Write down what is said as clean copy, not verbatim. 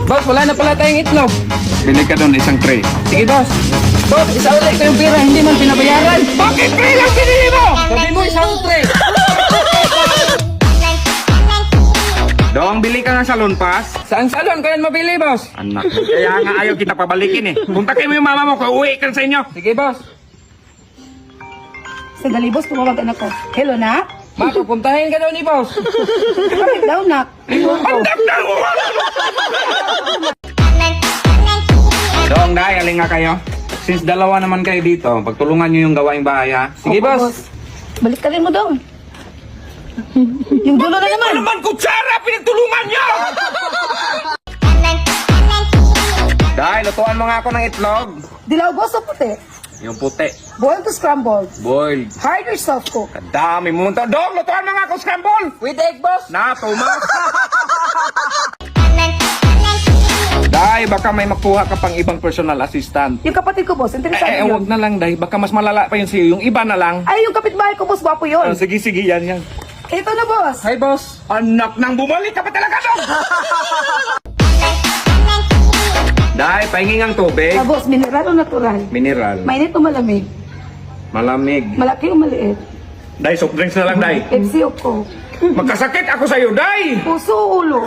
Boss, wala na pala tayong itlog. Bili ka doon isang tray. Sige, boss. Boss, isa ulit ko yung pera, hindi man pinabayaran. Bakit tray lang binili mo? Sabi mo, isang tray. Dong, bili ka ng salon pass. Saan salon ko yan mabili, boss? Anak, kaya nga ayaw kita pabalikin eh. Puntakin mo yung mama mo, uwi ka sa inyo. Sige, boss. Sandali, boss, tumawag anak ko. Hello, nak? Ma, pupuntahin ka daw ni boss. Bakit daw, nak? Dong, dahil aling nga kayo. Since dalawa naman kayo dito, pagtulungan nyo yung gawaing bahay ha. Sige, Opo, boss. Balik ka rin mo doon. Yung dulo na naman. Ano naman kutsara, pinagtulungan nyo! Dahil, lutuan mo nga ako ng itlog. Dilaw, boss, o puti? Yung puti. Boiled to scrambled. Boiled. Hard or soft cook? Kadami mo. Dong, lutuan mo nga ako scramble. With egg, boss. Na, tumas. Dahil, baka may makuha ka pang ibang personal assistant. Yung kapatid ko, boss, interesado Huwag yun. na lang, Day. Baka mas malala pa yun sa'yo. Yung iba na lang. Ay, yung kapitbahay ko, boss, gwapo yun. Sige, sige, yan, yan. Ito na, boss. Hi, boss. Anak nang bumalik ka pa talaga, Dong! Dahil, pahinging ang tubig. Ah, boss, mineral o natural? Mineral. Mainit o malamig? Malamig. Malaki o maliit? Day, soft drinks na lang, Day. Pepsi o Coke? Magkasakit ako sa'yo, Day! Puso o ulo?